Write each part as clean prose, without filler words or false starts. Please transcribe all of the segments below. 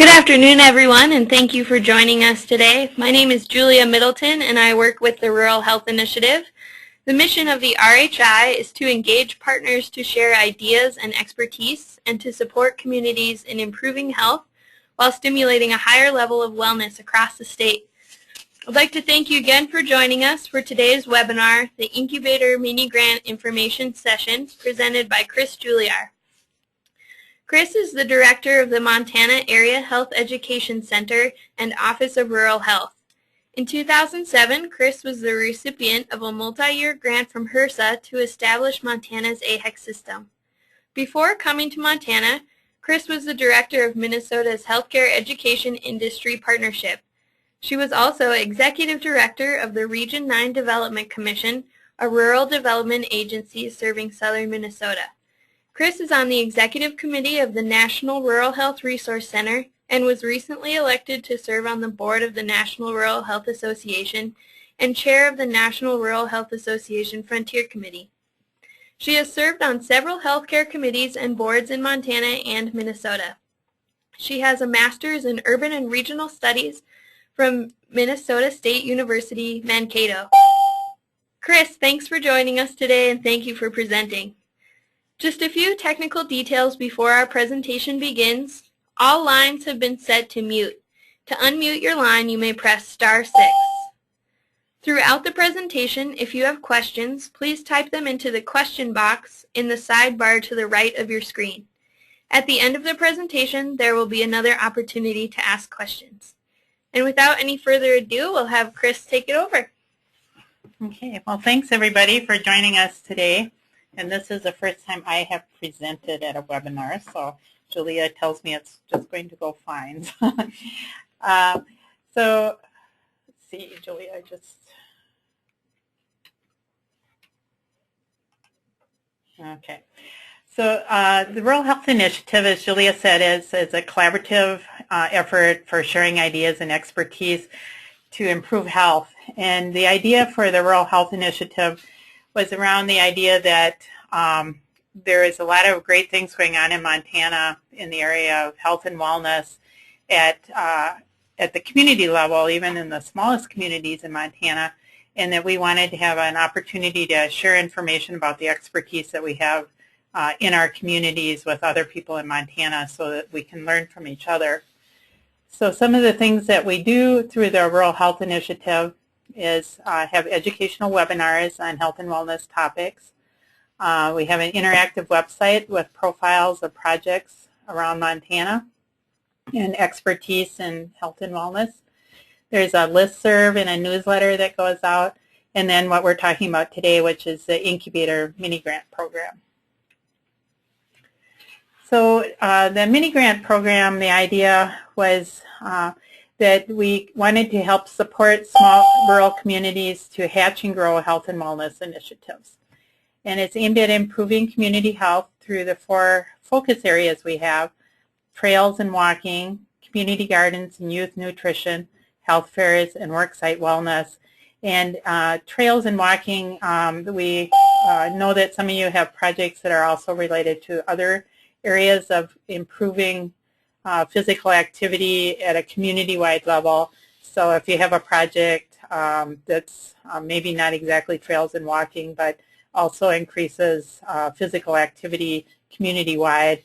Good afternoon, everyone, and thank you for joining us today. My name is Julia Middleton, and I work with the Rural Health Initiative. The mission of the RHI is to engage partners to share ideas and expertise and to support communities in improving health while stimulating a higher level of wellness across the state. I'd like to thank you again for joining us for today's webinar, the Incubator Mini Grant Information Session, presented by Chris Juilliard. Chris is the director of the Montana Area Health Education Center and Office of Rural Health. In 2007, Chris was the recipient of a multi-year grant from HRSA to establish Montana's AHEC system. Before coming to Montana, Chris was the director of Minnesota's Healthcare Education Industry Partnership. She was also executive director of the Region 9 Development Commission, a rural development agency serving southern Minnesota. Chris is on the executive committee of the National Rural Health Resource Center and was recently elected to serve on the board of the National Rural Health Association and chair of the National Rural Health Association Frontier Committee. She has served on several healthcare committees and boards in Montana and Minnesota. She has a master's in urban and regional studies from Minnesota State University, Mankato. Chris, thanks for joining us today and thank you for presenting. Just a few technical details before our presentation begins. All lines have been set to mute. To unmute your line, you may press *6. Throughout the presentation, if you have questions, please type them into the question box in the sidebar to the right of your screen. At the end of the presentation, there will be another opportunity to ask questions. And without any further ado, we'll have Chris take it over. Okay, well, thanks everybody for joining us today. And this is the first time I have presented at a webinar, so Julia tells me it's just going to go fine. So let's see, Julia, okay. So the Rural Health Initiative, as Julia said, is a collaborative effort for sharing ideas and expertise to improve health. And the idea for the Rural Health Initiative was around the idea that there is a lot of great things going on in Montana in the area of health and wellness at the community level, even in the smallest communities in Montana, and that we wanted to have an opportunity to share information about the expertise that we have in our communities with other people in Montana so that we can learn from each other. So some of the things that we do through the Rural Health Initiative is have educational webinars on health and wellness topics. We have an interactive website with profiles of projects around Montana and expertise in health and wellness. There's a listserv and a newsletter that goes out, and then what we're talking about today, which is the Incubator Mini Grant Program. So the Mini Grant Program, the idea was that we wanted to help support small rural communities to hatch and grow health and wellness initiatives. And it's aimed at improving community health through the 4 focus areas we have: trails and walking, community gardens and youth nutrition, health fairs, and worksite wellness. And trails and walking, we know that some of you have projects that are also related to other areas of improving physical activity at a community-wide level. So if you have a project that's maybe not exactly trails and walking, but also increases physical activity community-wide,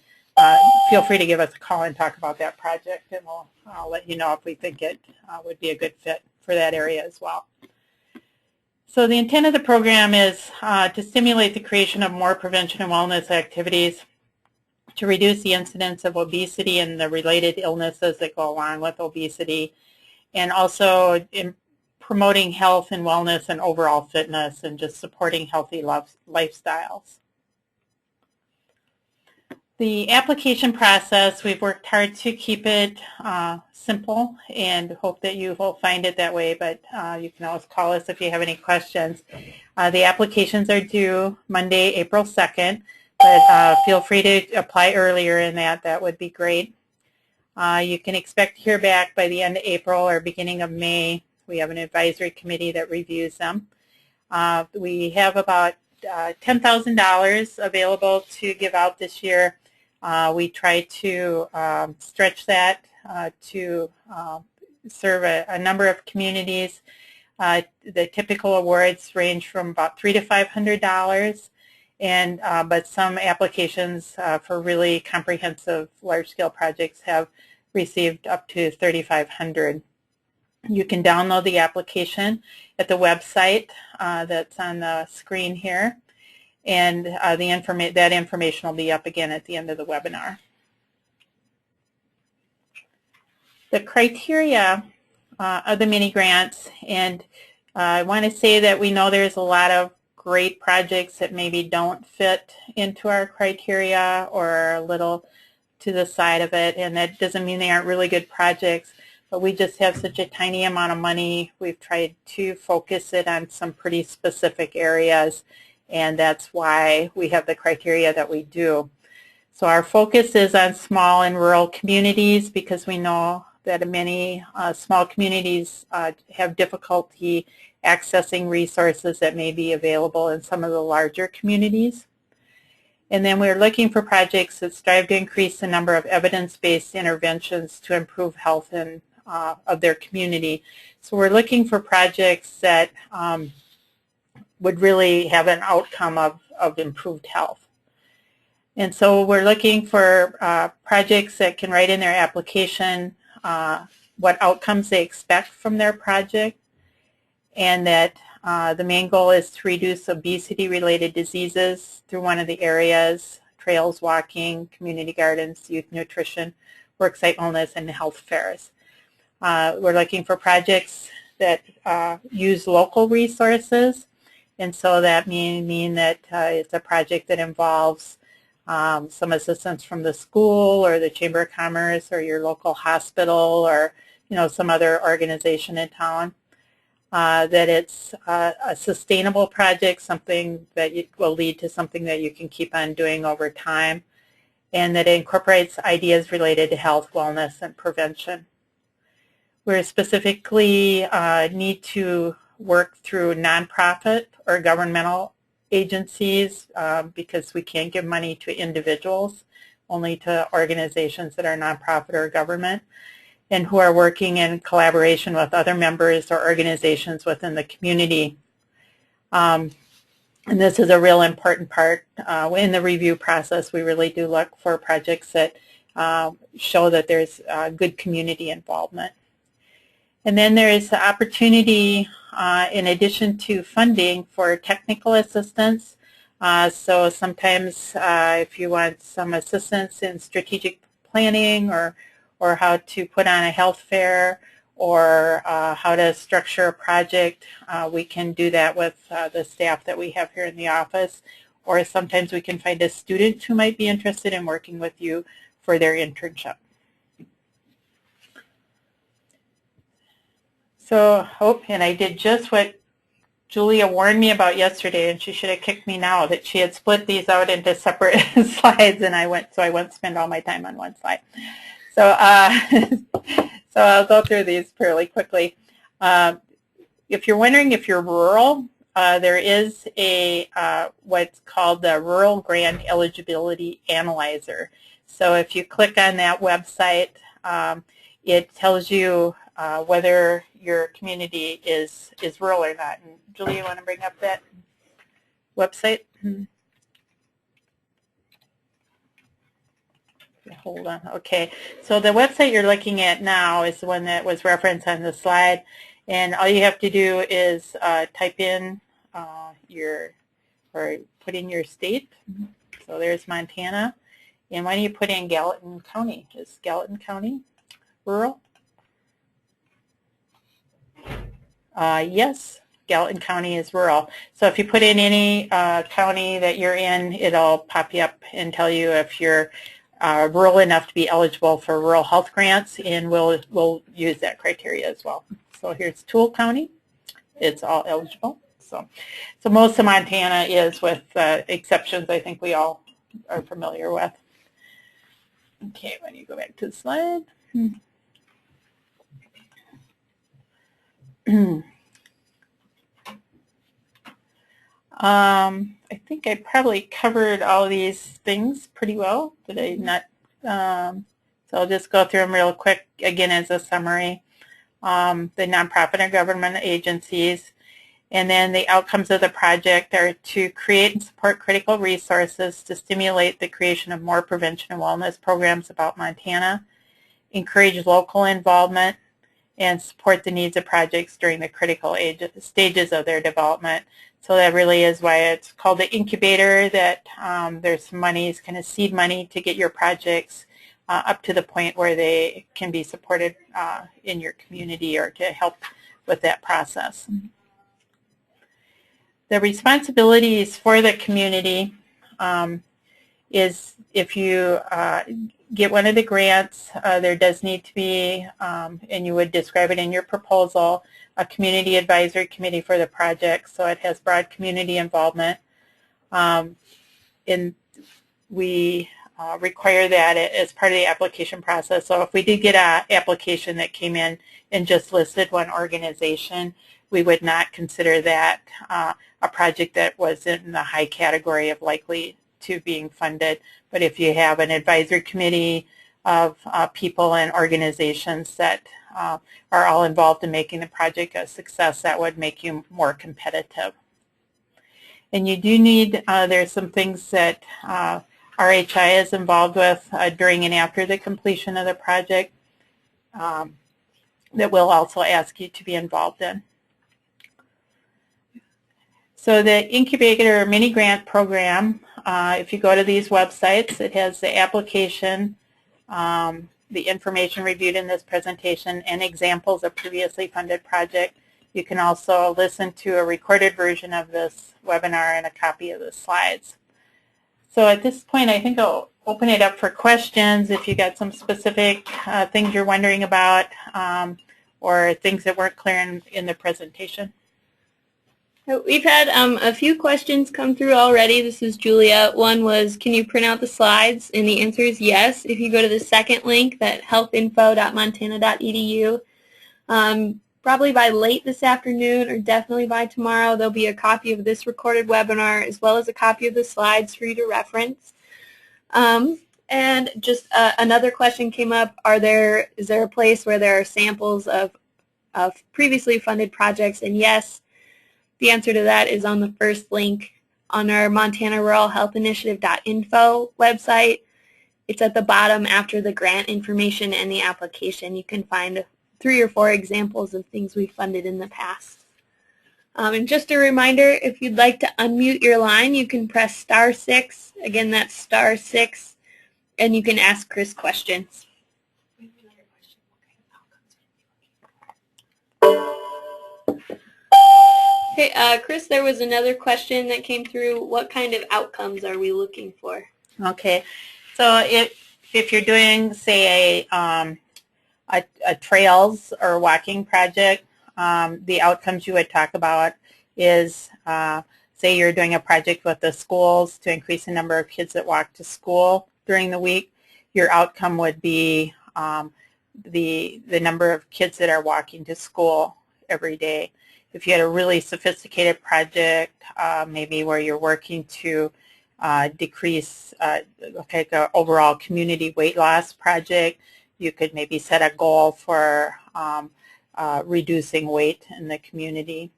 feel free to give us a call and talk about that project, and I'll let you know if we think it would be a good fit for that area as well. So the intent of the program is to stimulate the creation of more prevention and wellness activities, to reduce the incidence of obesity and the related illnesses that go along with obesity, and also in promoting health and wellness and overall fitness and just supporting healthy lifestyles. The application process, we've worked hard to keep it simple and hope that you will find it that way, but you can always call us if you have any questions. The applications are due Monday, April 2nd. But feel free to apply earlier in that would be great. You can expect to hear back by the end of April or beginning of May. We have an advisory committee that reviews them. We have about $10,000 available to give out this year. We try to stretch that to serve a number of communities. The typical awards range from about $300 to $500, and but some applications for really comprehensive large-scale projects have received up to $3,500. You can download the application at the website that's on the screen here, and that information will be up again at the end of the webinar. The criteria of the mini grants, and I want to say that we know there's a lot of great projects that maybe don't fit into our criteria or are a little to the side of it, and that doesn't mean they aren't really good projects, but we just have such a tiny amount of money. We've tried to focus it on some pretty specific areas, and that's why we have the criteria that we do. So our focus is on small and rural communities, because we know that many small communities have difficulty accessing resources that may be available in some of the larger communities. And then we're looking for projects that strive to increase the number of evidence-based interventions to improve health of their community. So we're looking for projects that would really have an outcome of improved health. And so we're looking for projects that can write in their application what outcomes they expect from their project, and that the main goal is to reduce obesity-related diseases through one of the areas: trails, walking, community gardens, youth nutrition, worksite wellness, and health fairs. We're looking for projects that use local resources, and so that mean that it's a project that involves some assistance from the school or the Chamber of Commerce or your local hospital or some other organization in town. That it's a sustainable project, something that will lead to something that you can keep on doing over time, and that it incorporates ideas related to health, wellness, and prevention. We specifically need to work through nonprofit or governmental agencies because we can't give money to individuals, only to organizations that are nonprofit or government, and who are working in collaboration with other members or organizations within the community. And this is a real important part in the review process. We really do look for projects that show that there's good community involvement. And then there is the opportunity, in addition to funding, for technical assistance. So sometimes if you want some assistance in strategic planning or how to put on a health fair or how to structure a project, we can do that with the staff that we have here in the office. Or sometimes we can find a student who might be interested in working with you for their internship. So, and I did just what Julia warned me about yesterday, and she should have kicked me now, that she had split these out into separate slides, and I won't spend all my time on one slide. So, so I'll go through these fairly quickly. If you're wondering if you're rural, there is a what's called the Rural Grant Eligibility Analyzer. So if you click on that website, it tells you whether your community is rural or not. And Julie, you want to bring up that website? Hold on. Okay. So the website you're looking at now is the one that was referenced on the slide. And all you have to do is type in put in your state. So there's Montana. And why don't you put in Gallatin County? Is Gallatin County rural? Yes, Gallatin County is rural. So if you put in any county that you're in, it'll pop you up and tell you if you're rural enough to be eligible for rural health grants, and we'll use that criteria as well. So here's Toole County. It's all eligible. So most of Montana is, with exceptions I think we all are familiar with. Okay, when you go back to the slide. I think I probably covered all of these things pretty well. Did I not? So I'll just go through them real quick again as a summary. The nonprofit and government agencies, and then the outcomes of the project are to create and support critical resources to stimulate the creation of more prevention and wellness programs about Montana, encourage local involvement, and support the needs of projects during the critical stages of their development. So that really is why it's called the Incubator, that there's some monies, kind of seed money, to get your projects up to the point where they can be supported in your community or to help with that process. The responsibilities for the community is, if you get one of the grants, there does need to be, and you would describe it in your proposal, a community advisory committee for the project, so it has broad community involvement. And we require that as part of the application process. So if we did get an application that came in and just listed one organization, we would not consider that a project that was in the high category of likely to being funded. But if you have an advisory committee of people and organizations that are all involved in making the project a success, that would make you more competitive. And you do need, there's some things that RHI is involved with during and after the completion of the project that we'll also ask you to be involved in. So the Incubator mini grant program, if you go to these websites, it has the application, the information reviewed in this presentation, and examples of previously funded projects. You can also listen to a recorded version of this webinar and a copy of the slides. So at this point, I think I'll open it up for questions if you got some specific things you're wondering about or things that weren't clear in the presentation. We've had a few questions come through already. This is Julia. One was, can you print out the slides? And the answer is yes. If you go to the second link, that healthinfo.montana.edu, probably by late this afternoon or definitely by tomorrow, there'll be a copy of this recorded webinar as well as a copy of the slides for you to reference. And just another question came up, is there a place where there are samples of previously funded projects? And yes, the answer to that is on the first link on our Montana Rural Health Initiative.info website. It's at the bottom after the grant information and the application. You can find 3 or 4 examples of things we've funded in the past. And just a reminder, if you'd like to unmute your line, you can press *6. Again, that's *6, and you can ask Chris questions. Okay, Chris, there was another question that came through. What kind of outcomes are we looking for? Okay, so if you're doing, say, a trails or walking project, the outcomes you would talk about is, say you're doing a project with the schools to increase the number of kids that walk to school during the week. Your outcome would be the number of kids that are walking to school every day. If you had a really sophisticated project, maybe where you're working to decrease like an overall community weight loss project, you could maybe set a goal for reducing weight in the community.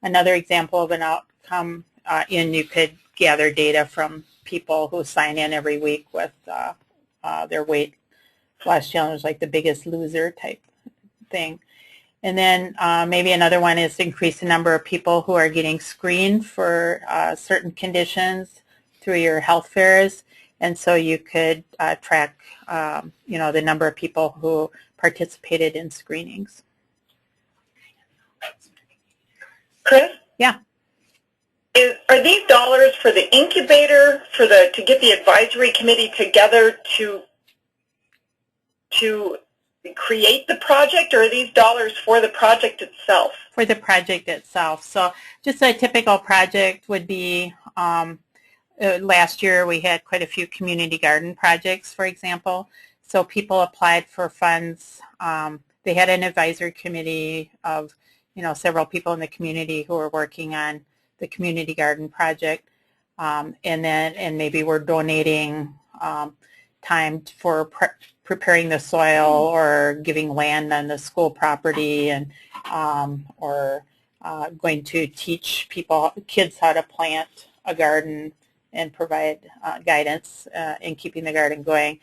Another example of an outcome, you could gather data from people who sign in every week with their weight loss challenge, like the Biggest Loser type thing. And then maybe another one is to increase the number of people who are getting screened for certain conditions through your health fairs. And so you could track, the number of people who participated in screenings. Chris? Yeah. Are these dollars for the incubator, to get the advisory committee together to create the project, or are these dollars for the project itself? For the project itself. So just a typical project would be, last year we had quite a few community garden projects, for example. So people applied for funds. They had an advisory committee of, several people in the community who were working on the community garden project, and maybe we're donating time for preparing the soil or giving land on the school property, and or going to teach kids how to plant a garden and provide guidance in keeping the garden going.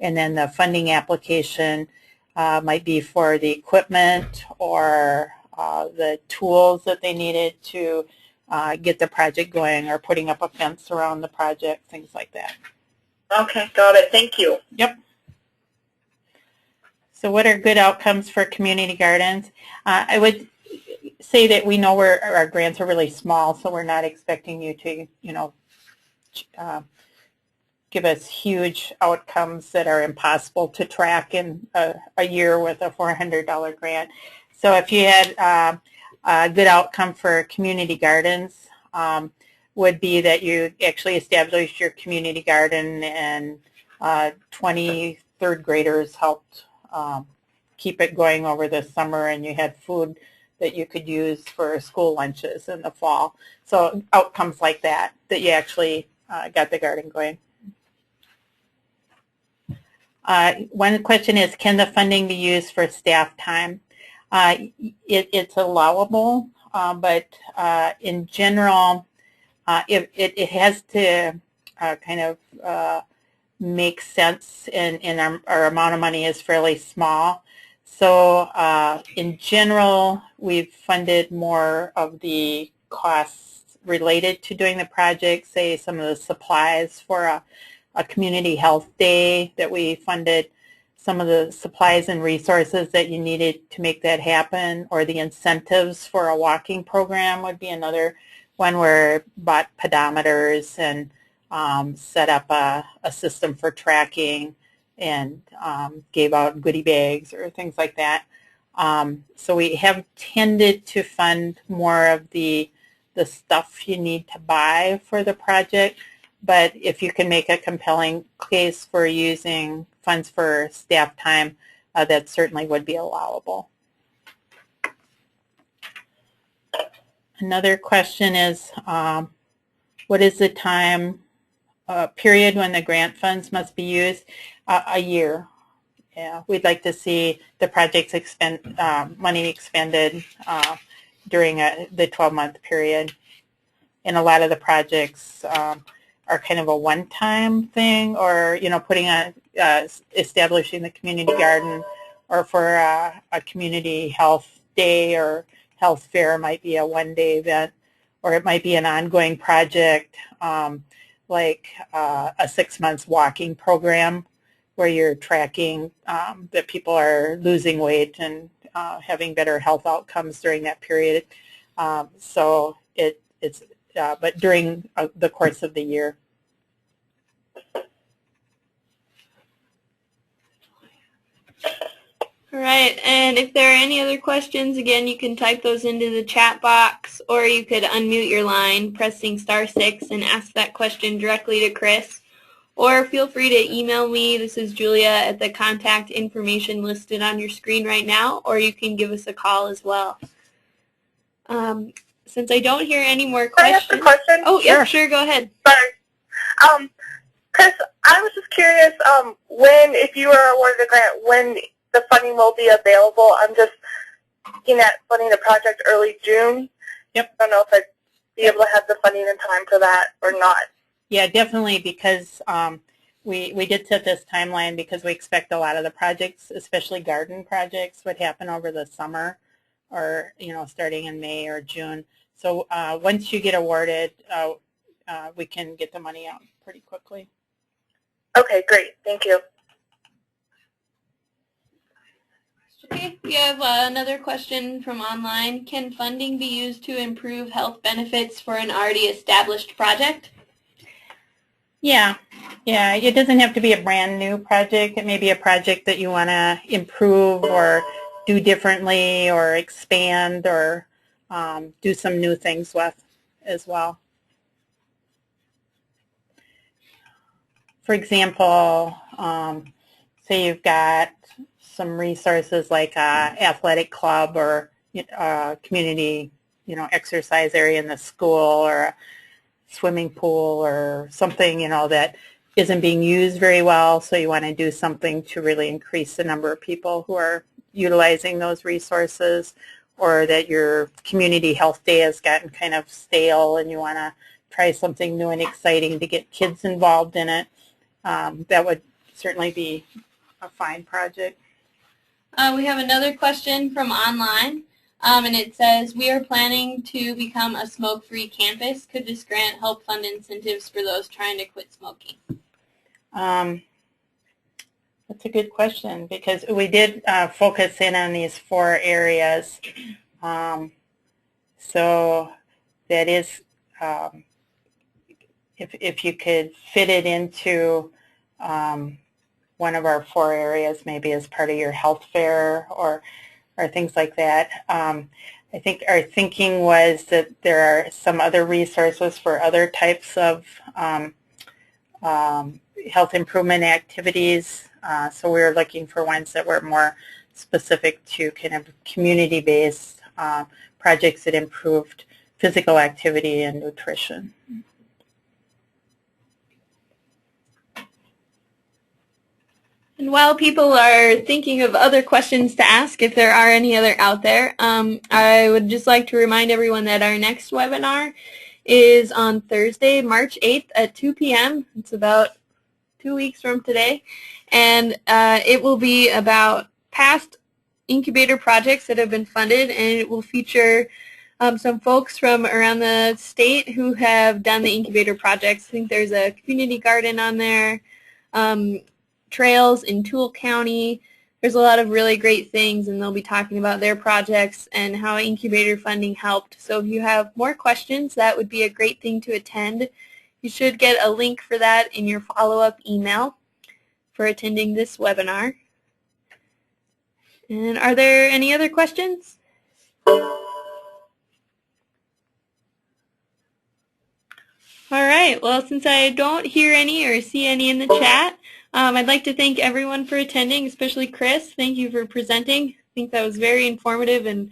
And then the funding application might be for the equipment or the tools that they needed to get the project going, or putting up a fence around the project, things like that. Okay, got it. Thank you. Yep. So what are good outcomes for community gardens? I would say that we know our grants are really small, so we're not expecting you to, give us huge outcomes that are impossible to track in a year with a $400 grant. So if you had a good outcome for community gardens, would be that you actually established your community garden, and 20 third graders helped keep it going over the summer, and you had food that you could use for school lunches in the fall. So outcomes like that you actually got the garden going. One question is, can the funding be used for staff time? It's allowable, but in general, it has to kind of make sense, and our amount of money is fairly small. So in general, we've funded more of the costs related to doing the project, say some of the supplies for a community health day that we funded, some of the supplies and resources that you needed to make that happen, or the incentives for a walking program would be another one, where bought pedometers and set up a system for tracking, and gave out goodie bags or things like that. So we have tended to fund more of the stuff you need to buy for the project, but if you can make a compelling case for using funds for staff time, that certainly would be allowable. Another question is, what is the time period when the grant funds must be used? A year. Yeah, we'd like to see the project's money expended during the 12-month period. And a lot of the projects are kind of a one-time thing, or putting establishing the community garden, or for a community health day or health fair might be a one-day event, or it might be an ongoing project, like a 6-month walking program, where you're tracking that people are losing weight and having better health outcomes during that period. So it's but during the course of the year. All right, and if there are any other questions, again, you can type those into the chat box, or you could unmute your line pressing *6 and ask that question directly to Chris. Or feel free to email me. This is Julia at the contact information listed on your screen right now, or you can give us a call as well. Since I don't hear any more questions. Can I ask a question? Oh, yeah, sure, go ahead. Sorry. Chris, I was just curious, if you were awarded a grant, when the funding will be available. I'm just looking at funding the project early June. Yep. I don't know if I'd be able to have the funding in time for that or not. Yeah, definitely, because we did set this timeline because we expect a lot of the projects, especially garden projects, would happen over the summer, or starting in May or June. So once you get awarded, we can get the money out pretty quickly. Okay, great. Thank you. Okay, we have another question from online. Can funding be used to improve health benefits for an already established project? Yeah, it doesn't have to be a brand new project. It may be a project that you want to improve or do differently, or expand, or do some new things with as well. For example, say you've got some resources like athletic club or community exercise area in the school or a swimming pool or something, that isn't being used very well, so you want to do something to really increase the number of people who are utilizing those resources, or that your community health day has gotten kind of stale and you want to try something new and exciting to get kids involved in it. That would certainly be a fine project. We have another question from online, and it says, we are planning to become a smoke-free campus. Could this grant help fund incentives for those trying to quit smoking? That's a good question, because we did focus in on these 4 areas. So that is, if you could fit it into one of our 4 areas, maybe as part of your health fair or things like that. I think our thinking was that there are some other resources for other types of health improvement activities. So we were looking for ones that were more specific to kind of community-based projects that improved physical activity and nutrition. And while people are thinking of other questions to ask, if there are any other out there, I would just like to remind everyone that our next webinar is on Thursday, March 8th at 2 p.m. It's about 2 weeks from today. And it will be about past incubator projects that have been funded, and it will feature some folks from around the state who have done the incubator projects. I think there's a community garden on there. Trails in Toole County. There's a lot of really great things, and they'll be talking about their projects and how incubator funding helped. So if you have more questions, that would be a great thing to attend. You should get a link for that in your follow-up email for attending this webinar. And are there any other questions? All right, well, since I don't hear any or see any in the chat, I'd like to thank everyone for attending, especially Chris. Thank you for presenting. I think that was very informative, and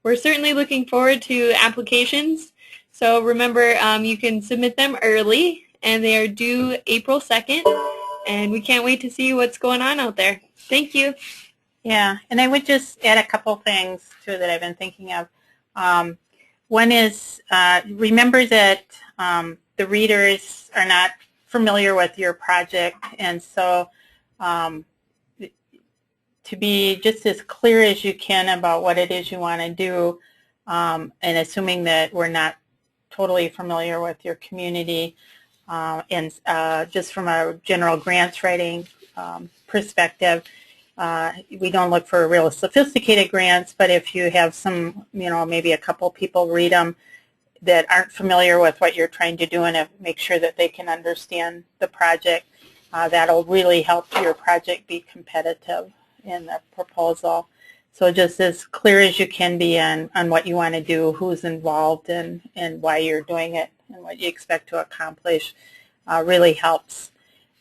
we're certainly looking forward to applications. So remember, you can submit them early, and they are due April 2nd, and we can't wait to see what's going on out there. Thank you. Yeah, and I would just add a couple things too that I've been thinking of. One is, remember that the readers are not familiar with your project, and so to be just as clear as you can about what it is you want to do, and assuming that we're not totally familiar with your community, and just from a general grants writing perspective, we don't look for real sophisticated grants, but if you have some, maybe a couple people read them that aren't familiar with what you're trying to do and make sure that they can understand the project, that'll really help your project be competitive in the proposal. So just as clear as you can be on what you want to do, who's involved, and why you're doing it, and what you expect to accomplish really helps.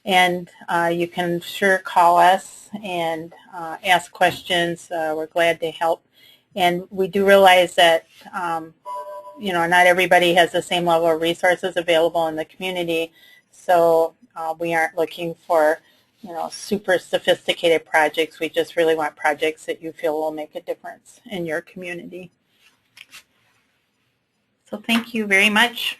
And you can sure call us and ask questions. We're glad to help. And we do realize that not everybody has the same level of resources available in the community, so we aren't looking for super sophisticated projects. We just really want projects that you feel will make a difference in your community. So thank you very much.